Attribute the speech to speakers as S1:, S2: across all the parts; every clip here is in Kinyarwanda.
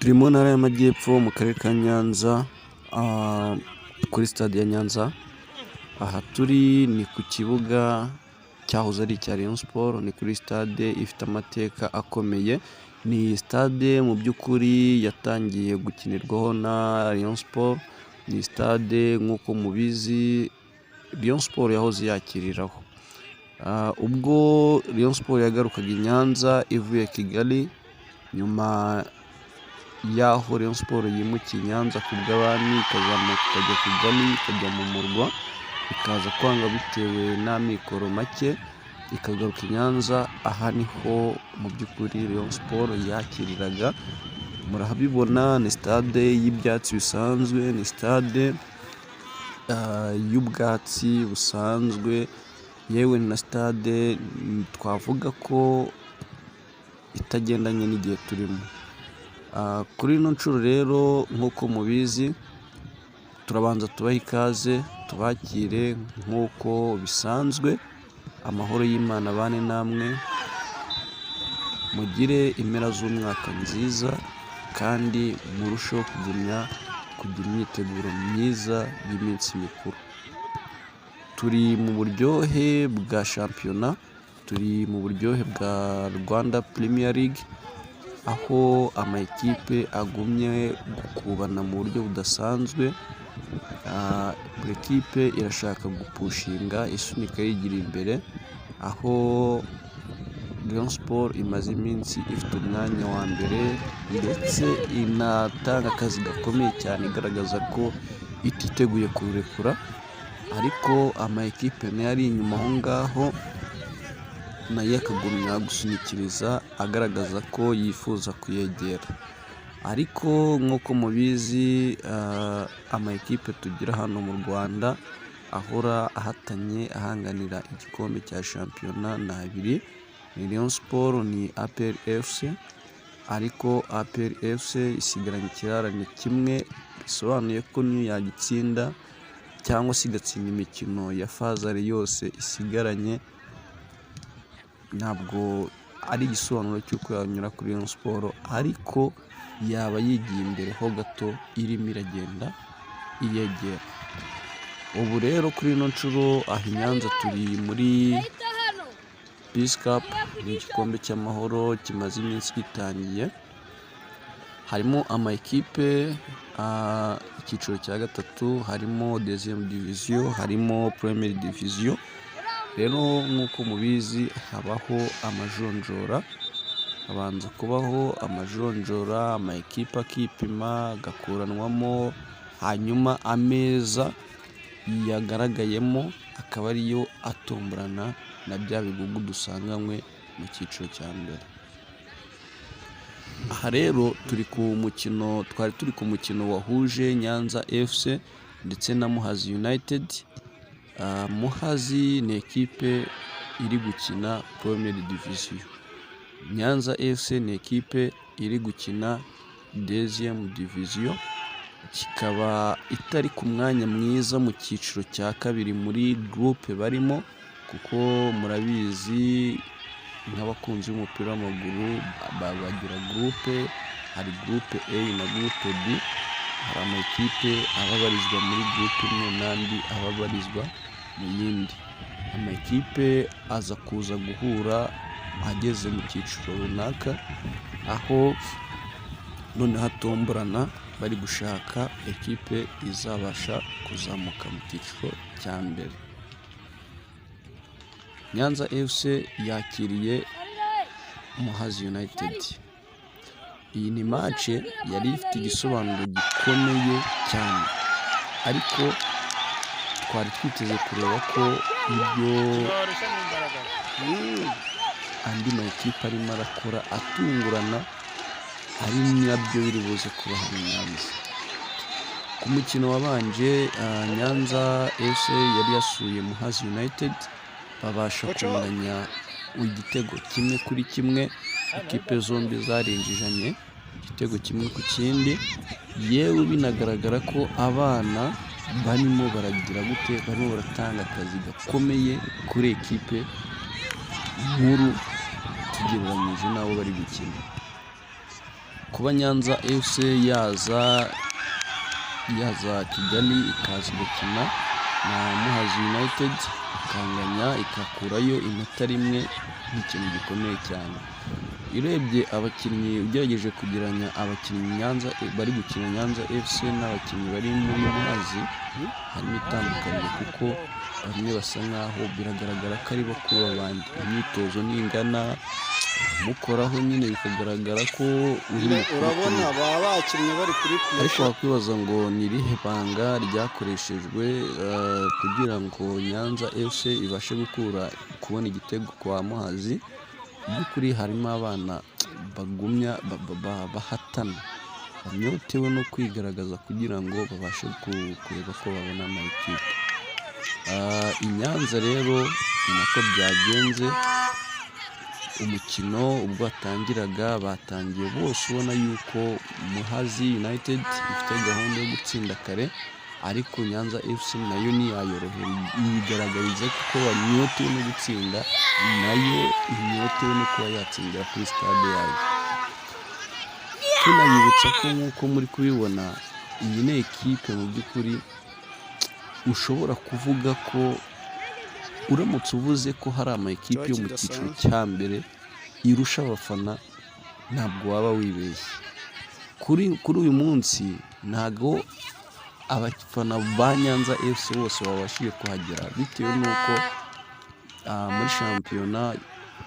S1: Turi mu ntara y'Amajyepfo mu karere ka Nyanza, kuri stade ya Nyanza. Aha turi ni ku kibuga cyahoze ari icya Rayon Sports, ni kuri stade ifite amateka akomeye. Ni stade mu by'ukuri yatangiye gukinirwaho na Rayon Sports. Ni stade nk'uko mubizi Rayon Sports yahoze yakiriraho. Ubwo Rayon Sports yagarukaga i Nyanza ivuye Kigali, nyuma y'aho Rayon Sports yimukiye i Nyanza ku bw'abami, ikazamuka ikajya Kigali, ikajya mu murwa, ikaza kwanga bitewe n'amikoro make, ikagaruka i Nyanza. Aha niho mu by'ukuri Rayon Sports yakiriraga. Murahabibona, ni stade y'ibyatsi bisanzwe, ni stade y'ubwatsi busanzwe, yewe ni na stade twavuga ko itagendanye n'igihe turimo. Kuri ino nshuro rero nk'uko mubizi, turabanza tubaha ikaze, tubakire nk'uko bisanzwe. Amahoro y'Imana abane namwe, mugire impera z'umwaka nziza kandi murusheho kugira imyiteguro myiza y'iminsi mikuru. Turi mu buryohe bwa shampiyona, turi mu buryohe bwa Rwanda Premier League, aho amakipe agumye gukubana mu buryo budasanzwe. Buri kipe irashaka gupushinga, isunika yigira imbere, aho Rayon Sports imaze iminsi ifite umwanya wa mbere ndetse inatanga akazi gakomeye cyane, igaragaza ko ititeguye kurekura. Ariko amakipe nayo ari inyuma aho ngaho, nayo akagumya gusunikiriza agaragaza ko yifuza kuyegera. Ariko nk'uko mubizi, amakipe tugira hano mu Rwanda ahora ahatanye ahanganira igikombe cya shampiyona ni abiri, ni Rayon Sports, ni APR FC. Ariko APR FC isigaranye ikirarane kimwe, bisobanuye ko niyo yagitsinda cyangwa se igatsinda imikino ya fazare yose isigaranye, ntabwo ari igisobanuro cy'uko yanyura kuri Rayon Sports, ariko yaba yigiye imbere ho gato, irimo iragenda iyegera. Ubu rero kuri ino nshuro aha i Nyanza turi muri Peace Cup, ni igikombe cy'amahoro kimaze iminsi gitangiye. Harimo amakipe, icyiciro cya gatatu, harimo deuxième division, harimo première division. Rero nk'uko mubizi habaho amajonjora, habanza kubaho amajonjora, amakipe akipima agakuranwamo, hanyuma ameza yagaragayemo akaba ariyo atomborana na bya bigugu dusanganywe mu cyiciro cya mbere. Aha rero twari turi ku mukino wahuje Nyanza FC ndetse na Muhazi United. Muhazi ni ekipe iri gukina Première Division, Nyanza FC ni ekipe iri gukina Deuxième Division, kikaba itari ku mwanya mwiza mu cyiciro cya kabiri muri groupe barimo, kuko murabizi nk'abakunzi b'umupira w'amaguru bagira groupe, hari groupe A na groupe B. Hari amakipe ababarizwa muri groupe imwe n'andi ababarizwa mu yindi. Amakipe aza kuza guhura ageze mu cyiciro runaka, aho none hatomborana bari gushaka ekipe izabasha kuzamuka mu cyiciro cya mbere. Nyanza FC yakiriye Muhazi United. Iyi ni match yari ifite igisobanuro gikomeye cyane, ariko twari twiteze kureba ko ibyo andi makipe arimo arakora atungurana ari nabyo biri buze kubaha Nyanza. Ku mukino wabanje, Nyanza FC yari yasuye Muhazi United, babasha kunganya igitego 1-1. Ikipe zombi zarinjijanye igitego 1 ku kindi, yewe binagaragara ko abana barimo baragira gute, barimo baratanga akazi gakomeye kuri ekipe nkuru tugereranyije n'abo bari gukina. kuba Nyanza FC yaza Kigali ikaza gukina na Muhazi United ikanganya ikakurayo inota rimwe nk'ikintu gikomeye cyane. Urebye abakinnyi ugerageje kugereranya abakinnyi Nyanza bari gukina Nyanza FC n'abakinnyi bari muri Muhazi harimo itandukaniro, kuko bamwe basa nkaho biragaragara ko ari bakuru abandi, imyitozo ningana mukoraho nyine bikagaragara ko
S2: urabona baba bakinnye bari kuri
S1: ariko
S2: pressure.
S1: wakwibaza ngo ni irihe banga ryakoreshejwe kugira ngo Nyanza FC ibashe kubona igitego kwa Muhazi. By'ukuri harimo abana bagumya bahatana, banyotewe no kwigaragaza kugira ngo babashe kureba ko babona amakipe. I Nyanza rero ni nako byagenze. Umukino ubwo watangiraga batangiye bose ubona yuko Muhazi United ifite gahunda yo gutsinda kare, ariko Nyanza FC nayo ntiyayorohera, yigaragariza kuko banyotewe no gutsinda, nayo inyotewe no kuba yatsindira kuri stade yayo. Tunabibutsa ko nk'uko muri kubibona iyi ni ekipe mu by'ukuri ushobora kuvuga ko uramutse uvuze ko hari amakipe yo mu cyiciro cya mbere irusha abafana ntabwo waba wibeshye. Kuri uyu munsi ntabwo abafana ba Nyanza FC bose babashije kuhagera, bitewe n'uko muri shampiyona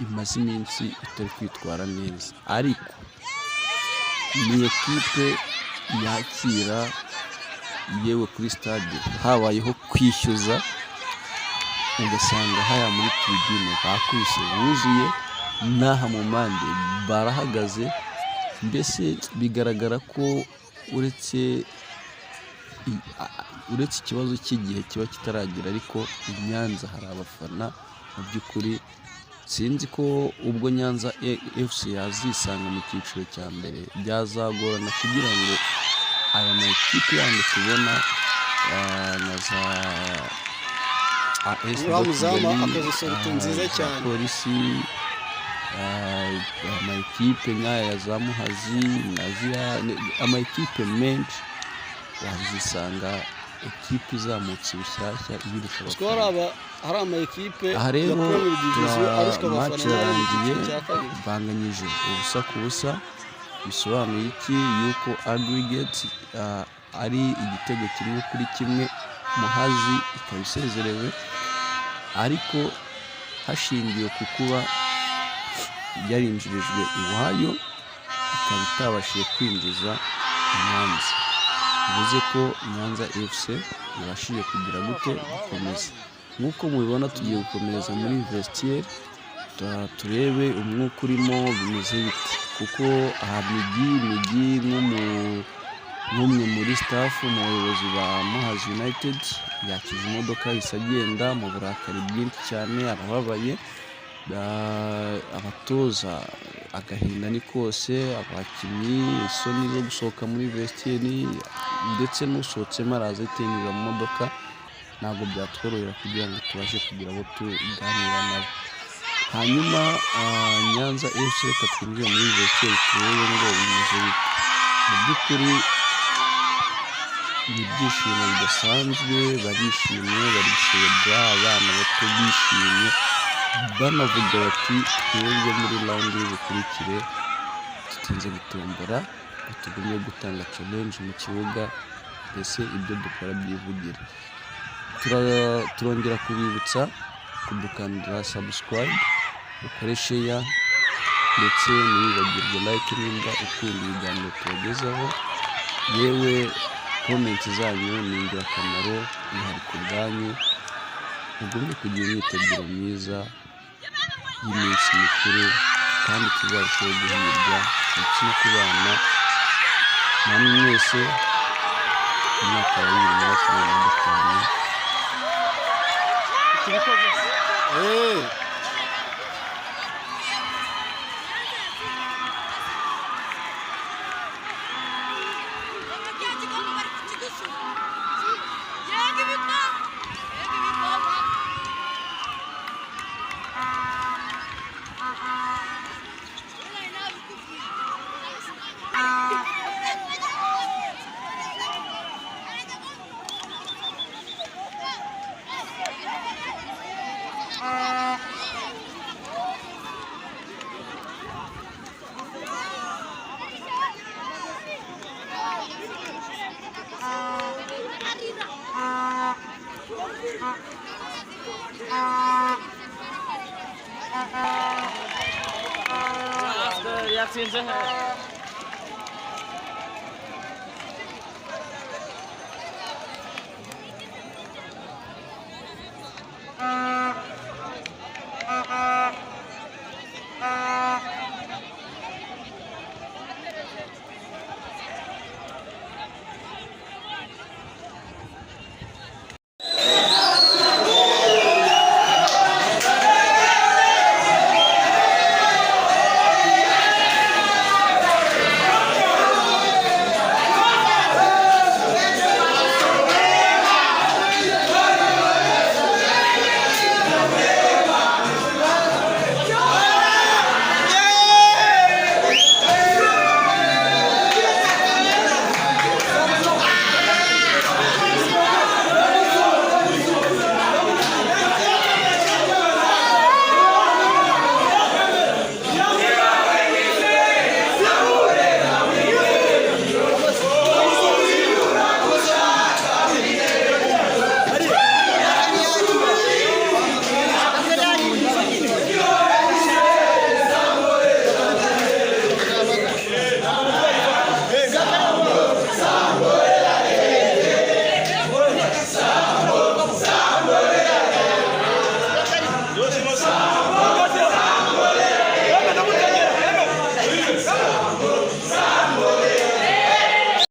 S1: imaze iminsi itari kwitwara neza, ariko ni ekipe yakira yewe kuri stade habayeho kwishyuza, ugasanga haya muri tribune bakwishe buzuye, n'aha mu mpande barahagaze. Mbese bigaragara ko uretse ikibazo cy'igihe kiba kitaragira, ariko i Nyanza hari abafana mu by'ukuri. Sinzi ko ubwo Nyanza FC yazisanga mu cyiciro cya mbere byazagorana kugira ngo aya makipe yandi tubona na za AS Kigali, Polisi, amakipe nk'aya ya za Muhazi na amakipe menshi wazisanga ekipe izamutse bishyashya ibirusha abafana.
S2: Hari amakipe
S1: aha rero match yarangiye banganyije ubusa ku busa. Bisobanuye iki? Yuko aggregate ari igitego 1-1, Muhazi ikaba isezerewe, ariko hashingiwe ku kuba yarinjirijwe iwayo ikaba itabashije kwinjiza Nyanza. Bivuze ko Nyanza FC ibashije kugira gute gukomeza. Nk'uko mubibona tugiye gukomereza muri vestiaire turebe umwuka urimo bimeze bite, kuko aha Migi nk'umwe muri staff mu bayobozi ba Muhazi United yakije imodoka isa agenda mu burakari bwinshi cyane, arababaye. Abatoza agahinda ni kose, abakinnyi isoni zo gusohoka muri vestiaire, ndetse n'usohotsemo araza yitengera mu modoka. Ntabwo byatworohera kugira ngo tubashe kugira abo tuganira nabo. Hanyuma Nyanza FC reka twinjire muri vestiaire turebe ngo bimeze bite. Mu by'ukuri ni ibyishimo bidasanzwe, barishimye, barisebra, abana bato bishimye, banavuga bati twebwe muri round y'ubukurikire tutinze gutombora, tugumye gutanga challenge mu kibuga, mbese ibyo dukora byivugira. Turongera kubibutsa kudukandira subscribe, ukore share, ndetse ntiwibagirwe like nimba ukunda ibiganiro tubagezaho. Yewe comment zanyu ni ingirakamaro, ihari ku bwanyu. Mugomba kugira imyiteguro myiza y'iminsi mikuru, kandi tuzarushaho guhirwa ndetse no kubana namwe mwese mu mwaka wa 2025.
S3: batsinze he